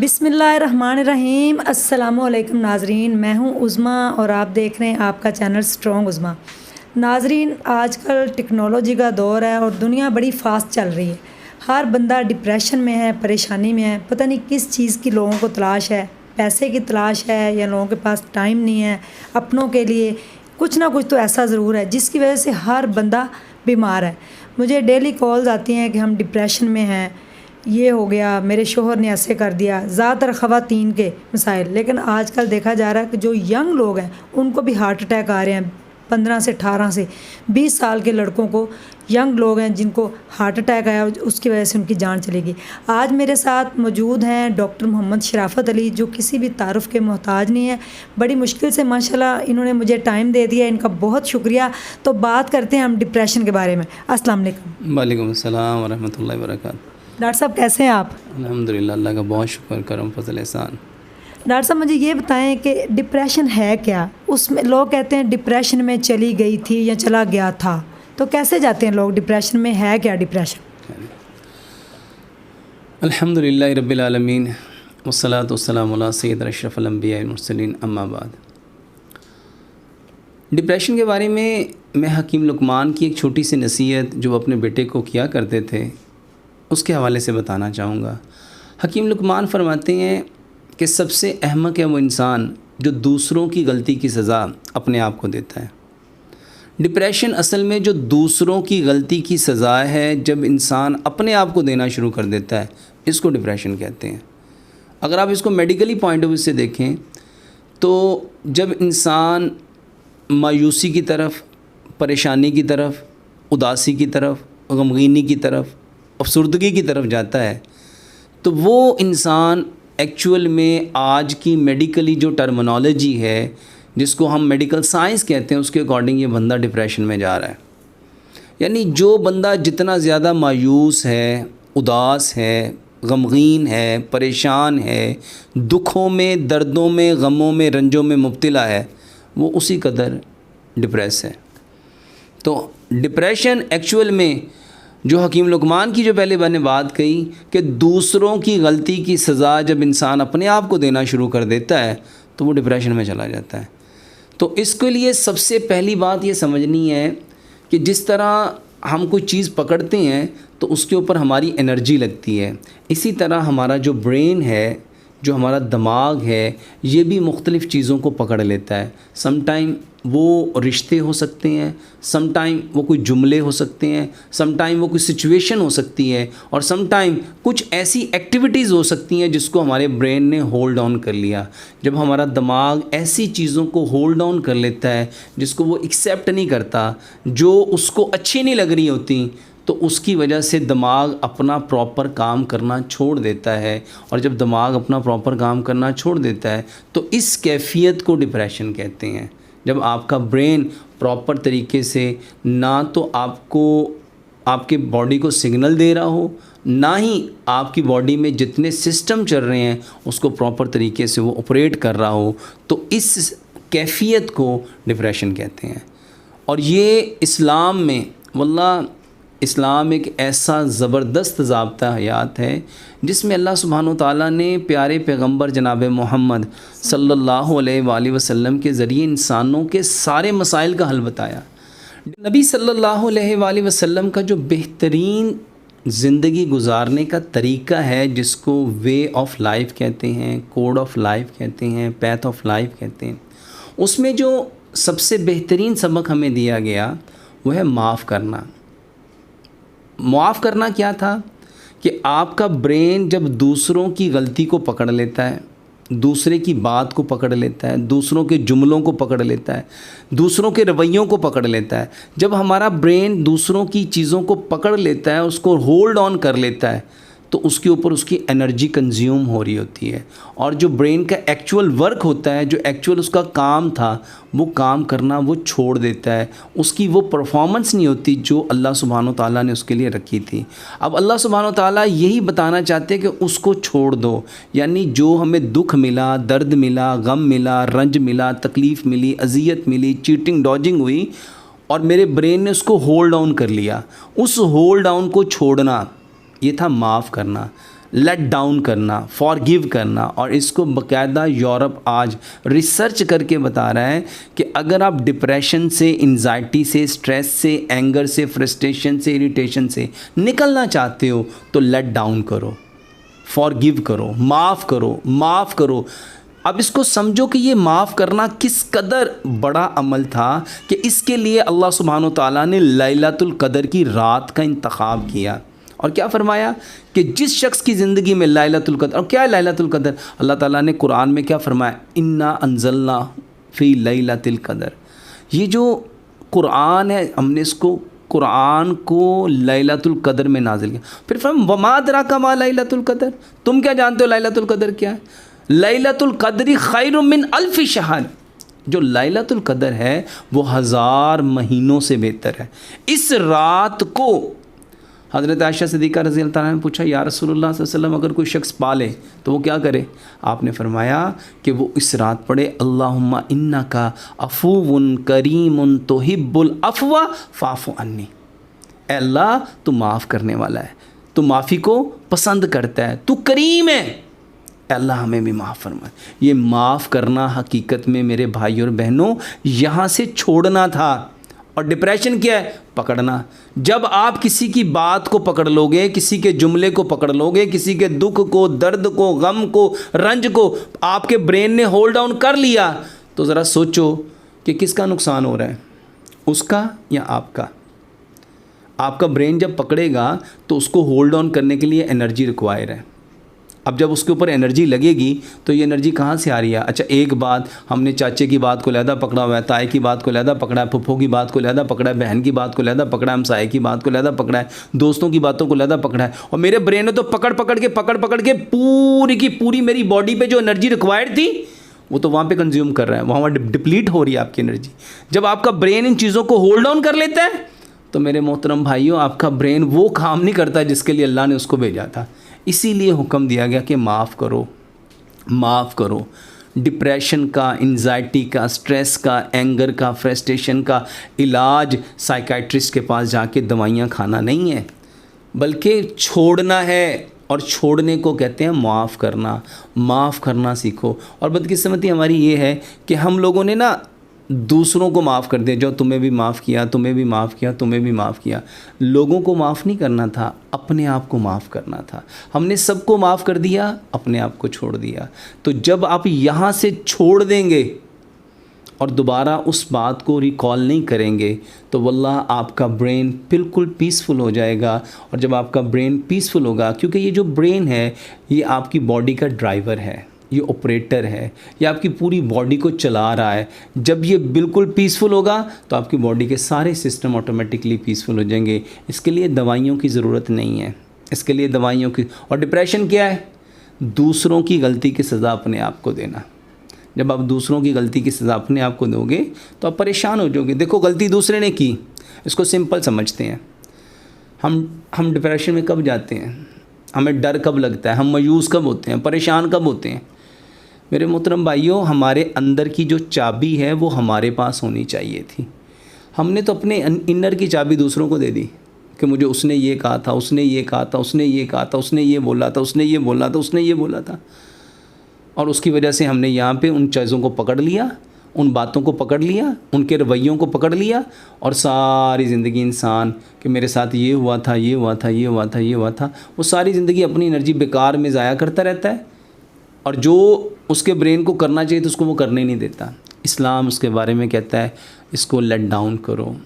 बिस्मिल्लाहिर्रहमानिर्रहीम। अस्सलामुअलैकुम नाजरीन, मैं हूं उज़्मा और आप देख रहे हैं आपका चैनल स्ट्रॉन्ग उज़्मा। नाजरीन, आजकल टेक्नोलॉजी का दौर है और दुनिया बड़ी फ़ास्ट चल रही है। हर बंदा डिप्रेशन में है, परेशानी में है। पता नहीं किस चीज़ की लोगों को तलाश है, पैसे की तलाश है या लोगों के पास टाइम नहीं है अपनों के लिए। कुछ ना कुछ तो ऐसा ज़रूर है जिसकी वजह से हर बंदा बीमार है। मुझे डेली कॉल्स आती हैं कि हम डिप्रेशन में हैं, ये हो गया, मेरे शोहर ने ऐसे कर दिया। ज़्यादातर ख़वातीन के मसाइल, लेकिन आजकल देखा जा रहा है कि जो यंग लोग हैं उनको भी हार्ट अटैक आ रहे हैं। 15 से 18 से 20 साल के लड़कों को, यंग लोग हैं जिनको हार्ट अटैक आया, उसकी वजह से उनकी जान चली गई। आज मेरे साथ मौजूद हैं डॉक्टर मोहम्मद शराफत अली, जो किसी भी तारुफ़ के मोहताज नहीं है। बड़ी मुश्किल से माशाल्लाह इन्होंने मुझे टाइम दे दिया, इनका बहुत शुक्रिया। तो बात करते हैं हम डिप्रेशन के बारे में। अस्सलाम वालेकुम। वालेकुम अस्सलाम व रहमतुल्लाहि व बरकातहू। डॉक्टर साहब कैसे हैं आप? अल्हम्दुलिल्लाह, अल्लाह का बहुत शुक्र, करम फजल एहसान। डॉक्टर साहब मुझे ये बताएं कि डिप्रेशन है क्या? उसमें लोग कहते हैं डिप्रेशन में चली गई थी या चला गया था, तो कैसे जाते हैं लोग डिप्रेशन में? है क्या डिप्रेशन? अल्हम्दुलिल्लाह रब्बिल आलमीन वस्सलातु वस्सलामु अला सय्यिदिल अशरफिल अंबिया वल मुरसलीन, अम्मा बाद। डिप्रेशन के बारे में मैं हकीम लुकमान की एक छोटी सी नसीहत जो अपने बेटे को किया करते थे उसके हवाले से बताना चाहूँगा। हकीम लुकमान फरमाते हैं कि सबसे अहमक है वो इंसान जो दूसरों की गलती की सज़ा अपने आप को देता है। डिप्रेशन असल में जो दूसरों की गलती की सज़ा है, जब इंसान अपने आप को देना शुरू कर देता है, इसको डिप्रेशन कहते हैं। अगर आप इसको मेडिकली पॉइंट ऑफ व्यू से देखें तो जब इंसान मायूसी की तरफ, परेशानी की तरफ, उदासी की तरफ, गमगीनी की तरफ, अफसुर्दगी की तरफ जाता है, तो वो इंसान एक्चुअल में आज की मेडिकली जो टर्मिनोलॉजी है, जिसको हम मेडिकल साइंस कहते हैं, उसके अकॉर्डिंग ये बंदा डिप्रेशन में जा रहा है। यानी जो बंदा जितना ज़्यादा मायूस है, उदास है, गमगीन है, परेशान है, दुखों में, दर्दों में, गमों में, रंजों में मुब्तला है, वो उसी कदर डिप्रेस है। तो डिप्रेशन एक्चुअल में जो हकीम लुकमान की जो पहले मैंने बात कही कि दूसरों की गलती की सज़ा जब इंसान अपने आप को देना शुरू कर देता है तो वो डिप्रेशन में चला जाता है। तो इसके लिए सबसे पहली बात ये समझनी है कि जिस तरह हम कोई चीज़ पकड़ते हैं तो उसके ऊपर हमारी एनर्जी लगती है, इसी तरह हमारा जो ब्रेन है, जो हमारा दिमाग है, ये भी मुख्तलिफ़ चीज़ों को पकड़ लेता है। समटाइम वो रिश्ते हो सकते हैं, समटाइम वो कोई जुमले हो सकते हैं, समटाइम वो कोई सिचुएशन हो सकती है, और समटाइम कुछ ऐसी एक्टिविटीज़ हो सकती हैं जिसको हमारे ब्रेन ने होल्ड ऑन कर लिया। जब हमारा दिमाग ऐसी चीज़ों को होल्ड ऑन कर लेता है जिसको वो एक्सेप्ट नहीं करता, जो उसको अच्छी नहीं लग रही होती, तो उसकी वजह से दिमाग अपना प्रॉपर काम करना छोड़ देता है। और जब दिमाग अपना प्रॉपर काम करना छोड़ देता है तो इस कैफियत को डिप्रेशन कहते हैं। जब आपका ब्रेन प्रॉपर तरीके से ना तो आपको, आपके बॉडी को सिग्नल दे रहा हो, ना ही आपकी बॉडी में जितने सिस्टम चल रहे हैं उसको प्रॉपर तरीके से वो ऑपरेट कर रहा हो, तो इस कैफियत को डिप्रेशन कहते हैं। और ये इस्लाम में, वल्लाह इस्लाम एक ऐसा ज़बरदस्त ज़ाब्ता हयात है जिसमें अल्लाह सुब्हानो तआला ने प्यारे पैगंबर जनाब मोहम्मद सल्लल्लाहु अलैहि वसल्लम के ज़रिए इंसानों के सारे मसाइल का हल बताया। नबी सल्लल्लाहु अलैहि वसल्लम का जो बेहतरीन ज़िंदगी गुजारने का तरीक़ा है, जिसको वे ऑफ़ लाइफ कहते हैं, कोड ऑफ़ लाइफ कहते हैं, पैथ ऑफ़ लाइफ कहते हैं, उसमें जो सबसे बेहतरीन सबक हमें दिया गया वो है माफ़ करना। माफ़ करना क्या था कि आपका ब्रेन जब दूसरों की गलती को पकड़ लेता है, दूसरे की बात को पकड़ लेता है, दूसरों के जुमलों को पकड़ लेता है, दूसरों के रवैयों को पकड़ लेता है, जब हमारा ब्रेन दूसरों की चीज़ों को पकड़ लेता है, उसको होल्ड ऑन कर लेता है, तो उसके ऊपर उसकी एनर्जी कंज्यूम हो रही होती है। और जो ब्रेन का एक्चुअल वर्क होता है, जो एक्चुअल उसका काम था, वो काम करना वो छोड़ देता है। उसकी वो परफॉर्मेंस नहीं होती जो अल्लाह सुब्हानो ताला ने उसके लिए रखी थी। अब अल्लाह सुब्हानो ताला यही बताना चाहते हैं कि उसको छोड़ दो। यानी जो हमें दुख मिला, दर्द मिला, गम मिला, रंज मिला, तकलीफ़ मिली, अजियत मिली, चीटिंग डॉजिंग हुई, और मेरे ब्रेन ने उसको होल्ड ऑन कर लिया, उस होल्ड ऑन को छोड़ना, ये था माफ़ करना। लेट डाउन करना, फॉरगिव करना। और इसको बाकायदा यूरोप आज रिसर्च करके बता रहा है कि अगर आप डिप्रेशन से, एंजाइटी से, स्ट्रेस से, एंगर से, फ्रस्ट्रेशन से, इरिटेशन से निकलना चाहते हो तो लेट डाउन करो, फॉरगिव करो, माफ़ करो, माफ़ करो। अब इसको समझो कि ये माफ़ करना किस कदर बड़ा अमल था कि इसके लिए अल्लाह सुब्हानो तआला ने लैलतुल क़द्र की रात का इंतखाब किया। और क्या फरमाया कि जिस शख्स की ज़िंदगी में लैलतुल क़द्र, और क्या है लैलतुल क़द्र, अल्लाह ताला ने कुरान में क्या फरमाया, इन्ना अंज़लना फ़ी लैलतुल क़द्र। ये जो कुरान है, हमने इसको कुरान को लैलतुल क़द्र में नाजिल किया। फिर फरमाया वमा अदराका मा लैलतुल क़द्र, तुम क्या जानते हो लैलतुल क़द्र क्या है? लैलतुल क़द्री खैरुम मिन अल्फ़ि शहर। जो लैलतुल क़द्र है वो 1000 महीनों से बेहतर है। इस रात को हज़रत आयशा सिद्दीक़ा रज़ी अल्लाह तआला ने पूछा, या रसूलुल्लाह सल्लल्लाहु अलैहि वसल्लम अगर कोई शख्स पाले तो वो क्या करे? आपने फरमाया कि वो इस रात पढ़े अल्लाहुम्मा इन्नका अफ़ूवुन करीमुन तुहिब्बुल अफ़वा फ़ाफ़ु अन्नी। ऐ अल्लाह तू माफ़ करने वाला है, तू माफ़ी को पसंद करता है, तू करीम है, अल्लाह हमें भी माफ़ फरमा। ये माफ़ करना हकीकत में मेरे भाई और बहनों यहाँ से छोड़ना था। और डिप्रेशन क्या है? पकड़ना। जब आप किसी की बात को पकड़ लोगे, किसी के जुमले को पकड़ लोगे, किसी के दुख को, दर्द को, गम को, रंज को आपके ब्रेन ने होल्ड डाउन कर लिया तो ज़रा सोचो कि किसका नुकसान हो रहा है, उसका या आपका? आपका ब्रेन जब पकड़ेगा तो उसको होल्ड ऑन करने के लिए एनर्जी रिक्वायर है। अब जब उसके ऊपर एनर्जी लगेगी तो ये एनर्जी कहाँ से आ रही है? अच्छा, एक बात हमने चाचे की बात को लहदा पकड़ा हुआ है, ताए की बात को लहदा पकड़ा है, फुफ्फो की बात को लहदा पकड़ा है, बहन की बात को लहदा पकड़ा है, हमसाये की बात को लहदा पकड़ा है, दोस्तों की बातों को लहदा पकड़ा है। और मेरे ब्रेन ने तो पकड़ पकड़ के पूरी की पूरी मेरी बॉडी पे जो एनर्जी रिक्वायर्ड थी वो तो वहाँ पे कंज्यूम कर रहा है, वहाँ डिप्लीट हो रही है आपकी एनर्जी। जब आपका ब्रेन इन चीज़ों को होल्ड ऑन कर लेता है तो मेरे मोहतरम भाइयों, आपका ब्रेन वो काम नहीं करता जिसके लिए अल्लाह ने उसको भेजा था। इसीलिए हुक्म दिया गया कि माफ़ करो, माफ़ करो। डिप्रेशन का, एंजाइटी का, स्ट्रेस का, एंगर का, फ्रस्ट्रेशन का इलाज साइकाइट्रिस्ट के पास जाके दवाइयाँ खाना नहीं है, बल्कि छोड़ना है। और छोड़ने को कहते हैं माफ़ करना। माफ़ करना सीखो। और बदकिस्मती हमारी ये है कि हम लोगों ने ना दूसरों को माफ़ कर दिया, जो तुम्हें भी माफ़ किया, तुम्हें भी माफ़ किया, तुम्हें भी माफ़ किया। लोगों को माफ़ नहीं करना था, अपने आप को माफ़ करना था। हमने सबको माफ़ कर दिया, अपने आप को छोड़ दिया। तो जब आप यहाँ से छोड़ देंगे और दोबारा उस बात को रिकॉल नहीं करेंगे तो वल्लाह आपका ब्रेन बिल्कुल पीसफुल हो जाएगा। और जब आपका ब्रेन पीसफुल होगा, क्योंकि ये जो ब्रेन है ये आपकी बॉडी का ड्राइवर है, ये ऑपरेटर है, ये आपकी पूरी बॉडी को चला रहा है। जब ये बिल्कुल पीसफुल होगा तो आपकी बॉडी के सारे सिस्टम ऑटोमेटिकली पीसफुल हो जाएंगे। इसके लिए दवाइयों की ज़रूरत नहीं है, इसके लिए दवाइयों की। और डिप्रेशन क्या है? दूसरों की गलती की सज़ा अपने आप को देना। जब आप दूसरों की गलती की सज़ा अपने आप को दोगे तो आप परेशान हो जाओगे। देखो, गलती दूसरे ने की, इसको सिंपल समझते हैं। हम डिप्रेशन में कब जाते हैं? हमें डर कब लगता है? हम मायूस कब होते हैं? परेशान कब होते हैं? मेरे मोहतरम भाइयों, हमारे अंदर की जो चाबी है वो हमारे पास होनी चाहिए थी। हमने तो अपने इनर की चाबी दूसरों को दे दी कि मुझे उसने ये कहा था, उसने ये कहा था, उसने ये कहा था, उसने ये बोला था, उसने ये बोला था, उसने ये बोला था। और उसकी वजह से हमने यहाँ पे उन चीज़ों को पकड़ लिया, उन बातों को पकड़ लिया, उनके रवैयों को पकड़ लिया। और सारी ज़िंदगी इंसान कि मेरे साथ ये हुआ था, ये हुआ था, ये हुआ था, ये हुआ था, वो सारी ज़िंदगी अपनी एनर्जी बेकार में ज़ाया करता रहता है। और जो उसके ब्रेन को करना चाहिए तो उसको वो करने नहीं देता। इस्लाम उसके बारे में कहता है इसको लेट डाउन करो,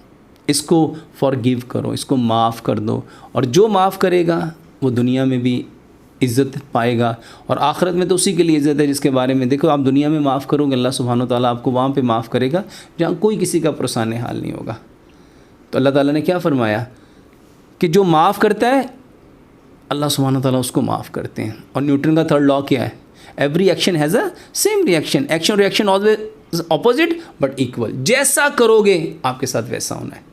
इसको फॉरगिव करो, इसको माफ़ कर दो। और जो माफ़ करेगा वो दुनिया में भी इज़्ज़त पाएगा और आखिरत में तो उसी के लिए इज़्ज़त है जिसके बारे में देखो, आप दुनिया में माफ़ करोगे, अल्लाह सुब्हानो ताला आपको वहाँ पे माफ़ करेगा जहाँ कोई किसी का परेशान हाल नहीं होगा। तो अल्लाह ताला ने क्या फ़रमाया कि जो माफ़ करता है अल्लाह सुब्हानो ताला उसको माफ़ करते हैं। और न्यूटन का थर्ड लॉ क्या है? Every action has a same reaction, action reaction always opposite but equal. जैसा करोगे आपके साथ वैसा होना है।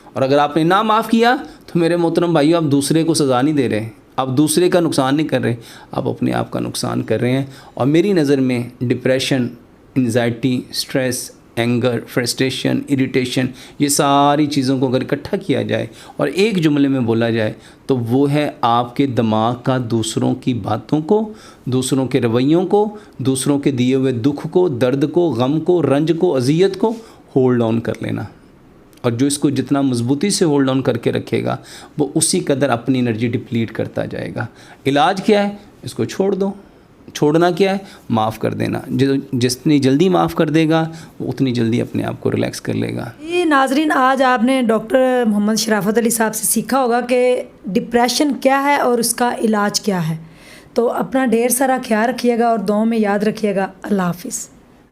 और अगर आपने ना माफ़ किया तो मेरे मोहतरम भाइयों, आप दूसरे को सज़ा नहीं दे रहे, आप दूसरे का नुकसान नहीं कर रहे, आप अपने आप का नुकसान कर रहे हैं। और मेरी नज़र में depression, anxiety, stress, anger, frustration, irritation, ये सारी चीज़ों को अगर इकट्ठा किया जाए और एक जुमले में बोला जाए तो वो है आपके दिमाग का दूसरों की बातों को, दूसरों के रवैयों को, दूसरों के दिए हुए दुख को, दर्द को, गम को, रंज को, अजियत को होल्ड ऑन कर लेना। और जो इसको जितना मजबूती से होल्ड ऑन करके रखेगा वो उसी कदर अपनी एनर्जी डिप्लीट करता जाएगा। इलाज क्या है? इसको छोड़ दो। छोड़ना क्या है? माफ़ कर देना। जितनी जल्दी माफ़ कर देगा वो उतनी जल्दी अपने आप को रिलैक्स कर लेगा। ये नाजरीन, आज आपने डॉक्टर मोहम्मद शराफत अली साहब से सीखा होगा कि डिप्रेशन क्या है और उसका इलाज क्या है। तो अपना ढेर सारा ख्याल रखिएगा और दुआओं में याद रखिएगा। अल्लाह हाफिज़।